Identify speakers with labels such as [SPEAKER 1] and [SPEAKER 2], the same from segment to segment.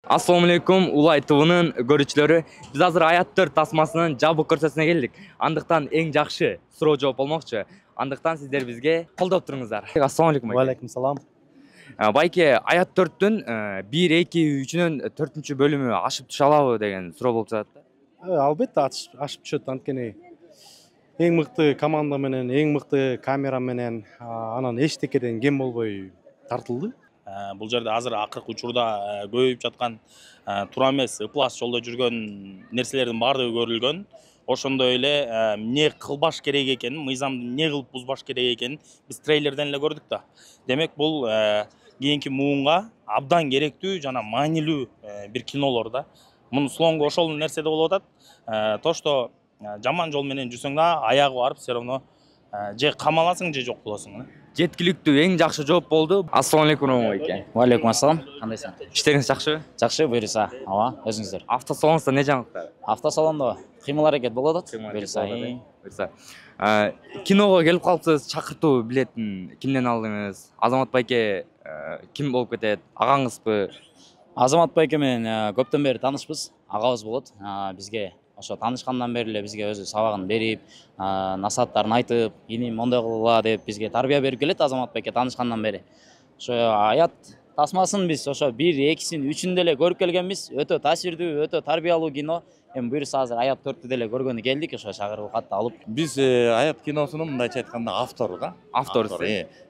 [SPEAKER 1] Assalamu alaikum, Улай ТВ'нын көрүүчүлөрү. Биз азыр Аят 4 тасмасынын жабык көрсөтүүсүнө келдик. Андыктан эң жакшы суроо жооп болмокчу. Андыктан сиздер бизге колдоп туруңуздар. Ассаламу алейкум.
[SPEAKER 2] Ва алейкум салам.
[SPEAKER 1] Байке, Аят 4-түн 1, 2, 3-нүн 4-чү бөлүмү ашып түшө алабы деген суроо болуп жатат да.
[SPEAKER 2] Албетте ашып түшөт, анткени эң мыкты команда менен, эң мыкты камера менен анан эчтекеден кем болбой тартылды.
[SPEAKER 3] Бул жерде азыр акыркы учурда көбөйүп жаткан туура эмес ыплас жолдо жүргөн нерселердин баардыгы көрүлгөн. Ошондой эле эмне кылбаш керек экенин, мыйзамды эмне кылып бузбаш керек экенин биз трейлерден эле көрдүк да. Демек бул кийинки муунга абдан керектүү жана маанилүү бир кинолор да. Мунун слонгу ошол нерседе болуп атат. То что жаман жол менен жүрсөң да аягы барып все равно же камаласың же жок болосуң.
[SPEAKER 1] Жеткиликтүү эң жакшы жооп болду. Ассаламу алейкум байке.
[SPEAKER 4] Ва алейкум ассалам. Кандайсың?
[SPEAKER 1] Иштериңиз жакшыбы?
[SPEAKER 4] Жакшы, буйруса. Ооба, өзүңүздөр.
[SPEAKER 1] Автосалонда не жаңылыктар?
[SPEAKER 4] Автосалондо кыймыл аракет болуп атат. Буйруса.
[SPEAKER 1] Киного келип калыпсыз, чакыртуу билетин кимден алдыңыз? Азамат байке ким болуп кетет? Агаңызбы?
[SPEAKER 4] Азамат байке менен көптөн бери таанышпыз. Агабыз болот. Бизге ошо таанышкандан бери эле бизге өзү сабагын берип, насааттарын айтып, иним мондой кылгыла деп бизге тарбия берип келет Азамат байке таанышкандан бери. Ошо Аят тасмасын биз ошо 1, 2-син, 3-үн деле көрүп келгенбиз. Өтө таасирдүү, өтө тарбиялуу кино. Эми буйруса азыр Аят 4-тү деле көргөнү келдик, ошо чакыруу катты алып.
[SPEAKER 5] Биз Аят киносунун мындайча айтканда автору да.
[SPEAKER 1] Авторусу.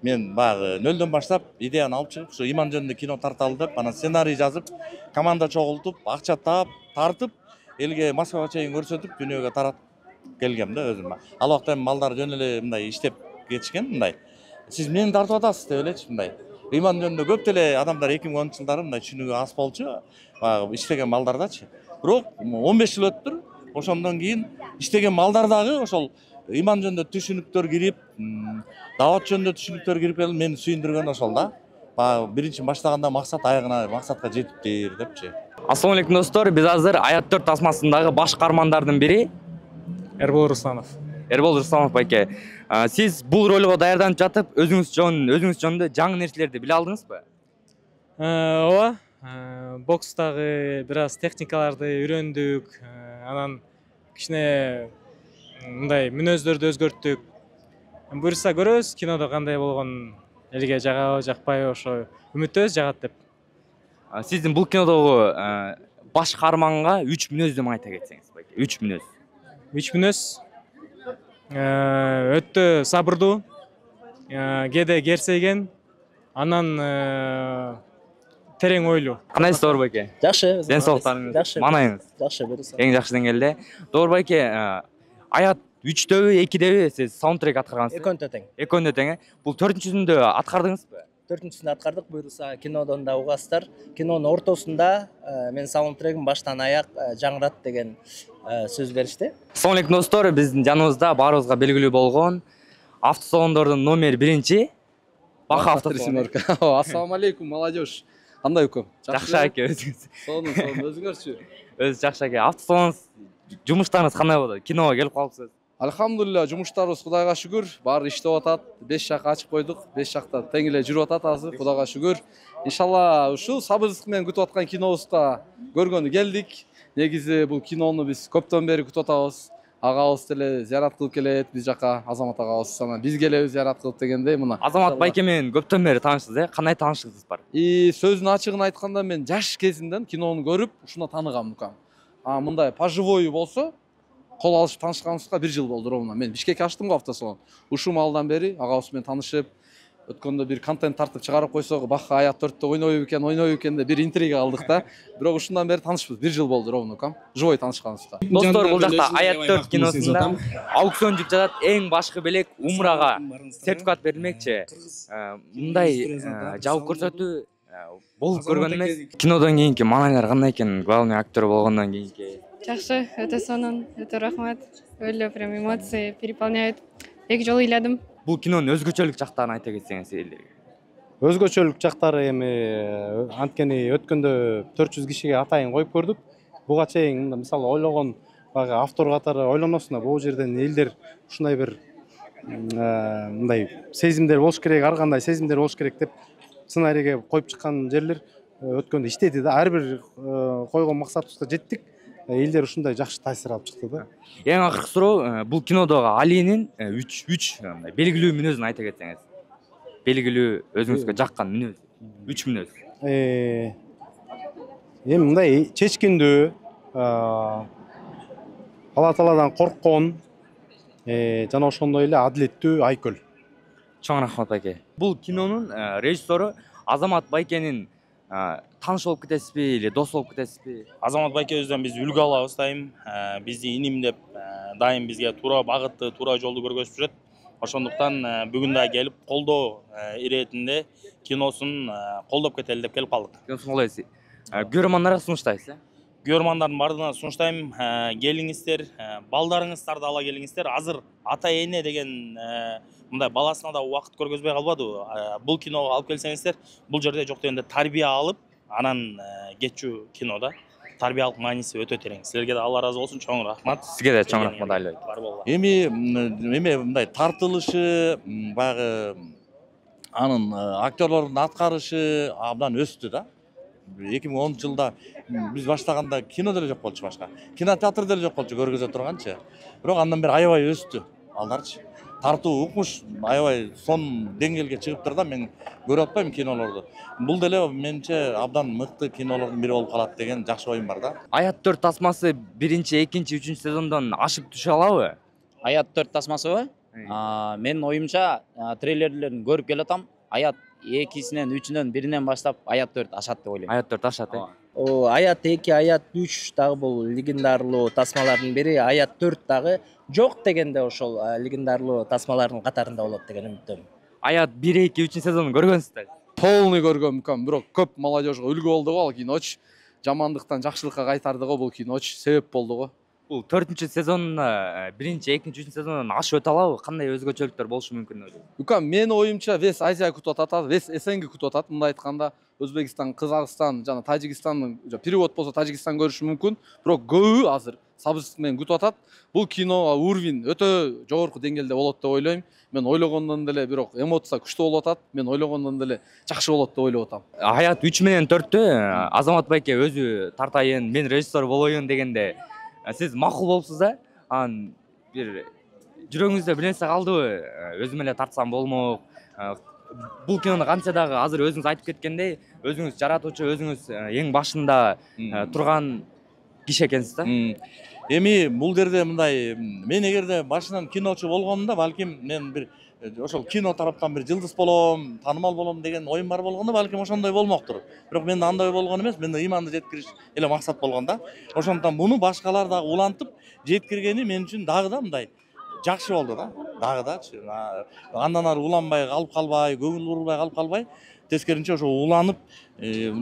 [SPEAKER 5] Мен баягы нөлдөн баштап идеяны алып чыгып, ушу иман жөнүндө кино тарталы деп, анан сценарий жазып, команда чогултуп, акча таап, тартып, элге Москвага чейин көрсөтүп, дүйнөгө таратып келгем да өзүм. Ал убакта эми малдар жөн эле мындай иштеп кетишкен мындай. Сиз мени тартып атасыз деп элечи мындай. Иман жөнүндө көп деле адамдар 2010 жылдары мындай түшүнүгү аз болчу, баягы иштеген малдардачы. Бирок 15 жыл өттүр, ошондон кийин иштеген малдар дагы ошол иман жөнүндө түшүнүктөр кирип, дават жөнүндө түшүнүктөр кирип келип мени сүйүндүргөн ошол да. Баягы биринчи баштаганда максат аягына максатка жетиптир депчи.
[SPEAKER 1] Ассаламу алейкум достор, биз азыр Аят 4 тасмасындагы баш каармандардын бири
[SPEAKER 6] Эрбол Русланов.
[SPEAKER 1] Эрбол Русланов байке. Сиз бул ролго даярданып жатып, өзүңүз жөнүндө жаңы нерселерди биле алдыңызбы?
[SPEAKER 6] Ооба. Бокстагы бир аз техникаларды үйрөндүк. Анан кичине мындай мүнөздөрдү өзгөрттүк. Буйруса көрөбүз кинодо кандай болгонун, элге жагабы, жакпайбы, ошо үмүттөбүз жагат деп.
[SPEAKER 1] Сиздин бул кинодогу баш каарманга 3 мүнөздү айта кетсеңиз байке. 3 мүнөз.
[SPEAKER 6] 3 мүнөз. Өтө сабырдуу, кээде керсейген, анан терең ойлуу.
[SPEAKER 1] Кандайсыз Доор байке?
[SPEAKER 4] Жакшы.
[SPEAKER 1] Ден соолуктарыңыз, маанайыңыз.
[SPEAKER 4] Жакшы, буйруса.
[SPEAKER 1] Эң жакшы деңгээлде. Доор байке, Аят 3дөбү, 2дөбү сиз саундтрек аткаргансыз?
[SPEAKER 4] Экөөнтө тең.
[SPEAKER 1] Экөөнтө тең. Бул 4-чүсүндө аткардыңызбы?
[SPEAKER 4] 4-сүндө аткардык, буйруса кинодон да угасыздар. Кинонун ортосунда мен саундтрегин баштан аяк жаңырат деген сөз беришти.
[SPEAKER 1] Ассаламу алейкум достор, биздин жаныбызда баарыбызга белгилүү болгон автосалондордун номер 1-чи Баха автосалону.
[SPEAKER 7] Ассаламу алейкум, молодежь. Кандай өкөм?
[SPEAKER 1] Жакшы аке, өзүңүз.
[SPEAKER 7] Сонун, өзүңөрчү.
[SPEAKER 1] Өзү жакшы аке. Автосалон жумуштарыңыз кандай болду? Киного келип калыпсыз.
[SPEAKER 7] Алхамдулилля, жумуштарыбыз Кудайга шүгүр, баары иштеп атат. 5 жак ачып койдук. 5 жакта тең эле жүрүп атат азыр, Кудайга шүгүр. Иншалла, ушул сабырсыздык менен күтүп аткан кинобузга көргөнү келдик. Негизи бул кинону биз көптөн бери күтүп атабыз. Агабыз деле зыярат кылып келет биз жака, Азамат агабыз. Анан биз келебиз зыярат кылып дегендей мына.
[SPEAKER 1] Азамат байке менен көптөн бери таанышсыз, кандай таанышыгыңыз бар?
[SPEAKER 7] Сөзүнүн ачыгын айтканда мен жаш кезимден кинону көрүп, ушуна тааныгам укам. Мындай поживой болсо, кол алышып таанышканыбызга 1 жыл болду ровно. Мен Бишкекке ачтым го автосалон. Ушул маалдан бери агабыз менен таанышып, өткөндө бир контент тартып чыгарып койсок, Баха Аят 4-тө ойнойбу экен деп бир интрига алдык да. Бирок ушундан бери таанышпыз. 1 жыл болду ровно укам. Живой таанышканыбызга.
[SPEAKER 1] Достор, бул жакта Аят 4 киносунда аукцион жүрүп жатат. Эң башкы белек умрага сертификат берилмекчи. Мындай жабык көрсөтүү болуп көргөн эмес. Кинодон кийинки маанайлар кандай экен? Главный актер болгондон кийинки.
[SPEAKER 8] Жакшы, өтө сонун, өтө рахмат. Өлө прям эмоции переполняют. Эки жолу ыйладым.
[SPEAKER 1] Бул кинонун өзгөчөлүк жактарын айта кетсеңиз элдерге.
[SPEAKER 2] Өзгөчөлүк жактары эми анткени өткөндө 400 кишиге атайын коюп көрдүк. Буга чейин мисалы ойлогон баягы автор катары ойлоносуң, бул жерден элдер ушундай бир мындай сезимдер болуш керек, ар кандай сезимдер болуш керек деп сценарийге коюп чыккан жерлер өткөндө иштеди да, ар бир койгон максатыбызга жеттик. Элдер ушундай жакшы таасир алып чыкты да.
[SPEAKER 1] Эң акыркы суроо, бул кинодогу Алинин үч белгилүү мүнөзүн айта кетсеңиз. Белгилүү өзүңүзгө жаккан мүнөз. 3 мүнөз.
[SPEAKER 2] Эми мындай чечкиндүү, Алла Тааладан корккон, жана ошондой эле адилеттүү Айкөл.
[SPEAKER 1] Чоң рахмат байке. Бул кинонун режиссеру Азамат Байкенин тааныш болуп кетесизби или дос болуп кетесизби?
[SPEAKER 3] Азамат байкебизден биз үлгү алабыз дайым. Бизди иним деп дайым бизге туура багытты, туура жолду көргөзүп жүрөт. Ошондуктан бүгүн да келип колдоо иретинде киносун колдоп кетели деп келип калдык.
[SPEAKER 1] Киносун колдойсуз. Көрөрмандарга сунуштайсыз.
[SPEAKER 3] Көрөрмандардын бардыгына сунуштайм. Келиңиздер, балдарыңыздарды ала келиңиздер. Азыр ата эне деген мындай баласына да убакыт көргөзбөй калбадыбы? Бул киного алып келсеңиздер, бул жерде жок дегенде тарбия алып, анан кетчү кинода. Тарбиялык мааниси өтө терең. Силерге да Алла ыраазы болсун, чоң рахмат.
[SPEAKER 1] Сизге да чоң рахмат Али байке.
[SPEAKER 5] Эми мындай тартылышы, баягы анын актерлордун аткарышы абдан өстү да. 2010 жылда биз баштаганда кино деле жок болчу башка. Кинотеатр деле жок болчу көргөзө турганчы. Бирок андан бери аябай өстү алдарчы. Тартуу укмуш аябай сон деңгээлге чыгыптыр да, мен көрүп атпайм кинолорду. Бул деле менимче абдан мыкты кинолордун бири болуп калат деген жакшы оюм бар да.
[SPEAKER 1] Аят 4 тасмасы 1-2, 3 сезондон ашып түшө алабы?
[SPEAKER 4] Аят 4 тасмасыбы? Менин оюмча трейлерлерин көрүп келатам. Аят 2-синен, 3-нөн, 1-нен баштап Аят 4 ашат деп ойлойм.
[SPEAKER 1] Аят 4 ашат.
[SPEAKER 9] Аят 2, Аят 3 дагы бул легендарлуу тасмалардын бири, Аят 4 дагы жок дегенде ошол легендарлуу тасмалардын катарында болот деген үмүттөмүн.
[SPEAKER 1] Аят 1, 2, 3 сезонун көргөнсүзбү?
[SPEAKER 7] Полный көргөм, бирок көп молодежьга үлгү болду го ал киноч. Жамандыктан жакшылыкка кайтарды го бул киноч, себеп болду го.
[SPEAKER 1] Бул 4-сезонун 1-2, 3 сезондон ашып өтө алабы? Кандай өзгөчөлүктөр болушу мүмкүн деп ойлойм?
[SPEAKER 7] Үкам, менин оюмча вес Азия күтүп атат, вес СНГ күтүп атат. Мындай айтканда, Өзбекстан, Кыргызстан жана Тажикстандын перевод болсо Тажикстан көрүшү мүмкүн, бирок көбү азыр сабырсыздык менен күтүп атат. Бул кино уровень өтө жогорку деңгээлде болот деп ойлойм. Мен ойлогондон деле бирок эмоция күчтүү болуп атат. Мен ойлогондон деле жакшы болот деп ойлоп атам.
[SPEAKER 1] Аят 3 менен 4тө Азамат байке өзү тартайын, мен режиссер болоюн дегенде сиз макул болупсуз да? Анан бир жүрөгүңүздө бир нерсе калдыбы? Өзүм эле тартсам болмок. Бул кинону кантсе дагы азыр өзүңүз айтып кеткендей, өзүңүз жаратуучу, өзүңүз эң башында турган киши экенсиз да?
[SPEAKER 5] Эми бул жерде мындай, мен эгерде башынан киночу болгонумда, балким мен бир ошол кино тараптан бир жылдыз болом, таанымал болом деген оюм бар болгондо, балким ошондой болмоктур. Бирок менде андай болгон эмес, менде ыйманды жеткириш эле максат болгон да. Ошондуктан муну башкалар дагы улантып жеткиргени мен үчүн дагы да мындай жакшы болду да. Дагы дачы. Андан ары уланбай калбай, көңүл бурулбай калбай, тескеринче ошо уланып,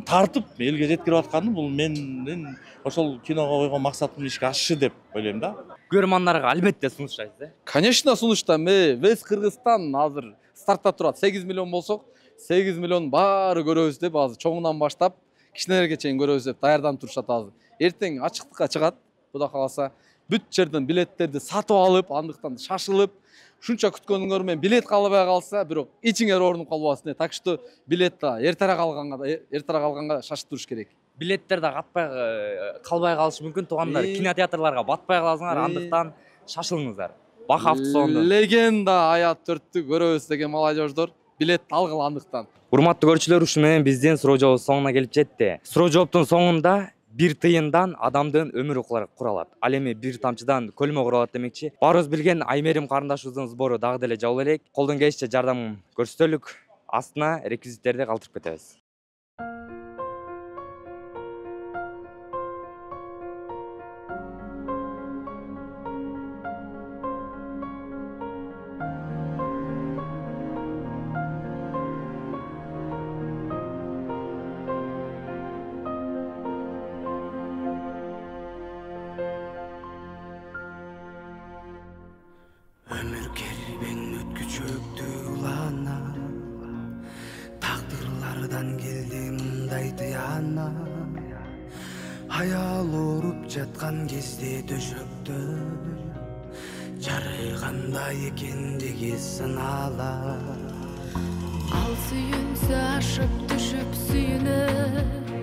[SPEAKER 5] тартып элге жеткирип атканы бул менин ошол киного койгон максатым ишке ашышы деп ойлойм да.
[SPEAKER 1] Көрөрмандарга албетте сунуштайсыз.
[SPEAKER 7] Конечно, сунуштайм. Вес Кыргызстан азыр стартта турат. 8 миллион болсок, 8 миллион баары көрөбүз деп азыр чоңунан баштап кичинелерге чейин көрөбүз деп даярданып турушат азыр. Эртең ачыктыкка чыгат, Кудай кааласа. Бүт жерден билеттерди сатып алып, андыктан шашылып, шунча күткөнүңөр менен билет калбай калса, бирок ичиңер орнуп калбасын. Так что билет да эртерээк алганга шашып туруш керек.
[SPEAKER 1] Билеттер да калбай калышы мүмкүн, туугандар. Кинотеатрларга батпай каласыңар, андыктан шашылыңыздар. Бака автосондо.
[SPEAKER 7] Легенда Аят 4-тү көрөбүз деген молодеждор билет алгыла андыктан.
[SPEAKER 1] Урматтуу көрүүчүлөр, ушу менен биздин суроо жооп соңуна келип жетти. Суроо жооптун соңунда бир тыйындан адамдын өмүрү куралат. Ал эми бир тамчыдан көлмө куралат демекчи. Баарыбыз билген Аймерим карындашыбыздын сбору дагы деле жабыла элек. Колдон келишинче жардам көрсөтөлүк. Астына реквизиттерди калтырып кетебиз.
[SPEAKER 10] Ömür kerben ötküçöktü ulana, takdırlardan geldi mınday tıyana. Hayal orup жаткан кезде төшөктө, жарыгандай экендиги сынала.
[SPEAKER 11] Ал сүйүнсө ашып түшүп сүйүнөт,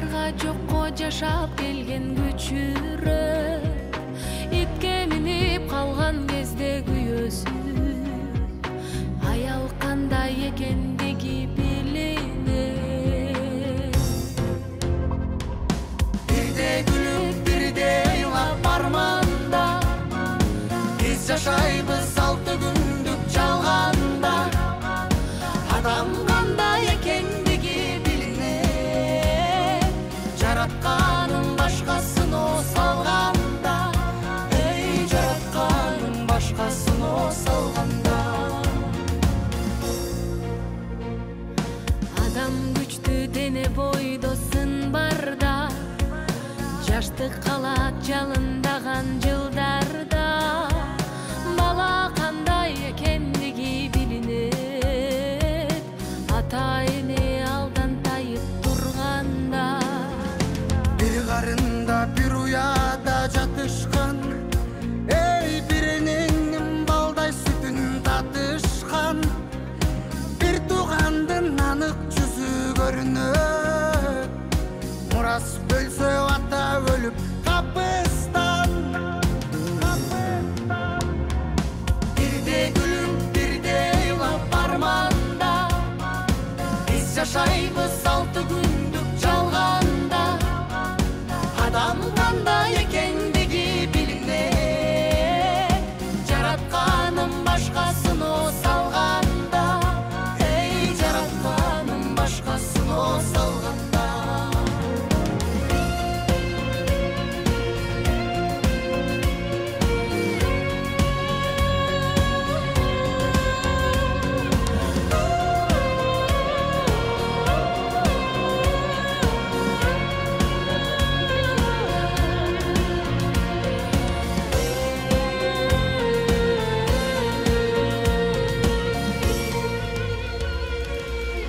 [SPEAKER 11] Айдарга жокко жашап келген күчүрөп, итке минип калган кезде күйөөсүп, аял кандай экендиги билинет. Бирде күлүп, бирде ыйлап арманда, биз жашайбыз 6 күндүк жалганда. Адам кандай экендиги билинет, жаратканын башкасын салганда, эй, жаратканын башкасын салганда. Адам күчтүү дене бойдо сын барда, жаштык калат жалындаган жылдарда. Бала кандай экендиги билинет, ата эне алдан тайып турганда. Бир карында бир уяда жатышкан, эй, биринин балдай сүтүн татышкан. Бир туугандын анык жүзү көрүнөт, мурас бөлсө ата өлүп капыстан. Бирде күлүп, бирде ыйлап арманда, биз жашайбыз 6 күндүк жалганда. Адам кандай экендиги билинет, жаратканын башкасын салганда, эй, жаратканын башкасын салганда.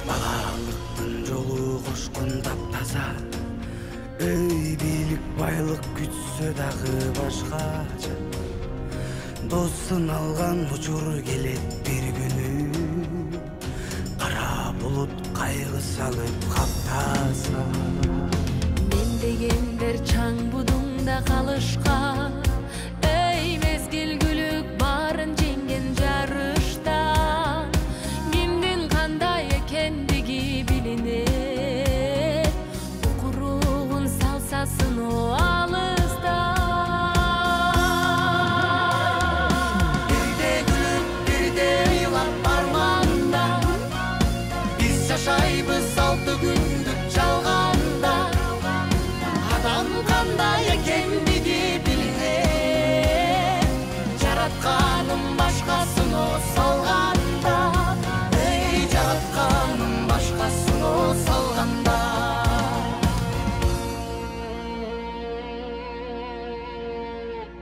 [SPEAKER 10] Балалыктын жолу кошкон таптаза, эй, бийлик байлык күтсө дагы башкача. Досын алган учур келет бир күнү, кара булут кайгы салып каптаса.
[SPEAKER 11] Мен дегендер чаң будуңда калышкан, эй, мезгил күлүк барын жеңген жарышта. Кимдин кандай экендиги билинет, укуругун салсасын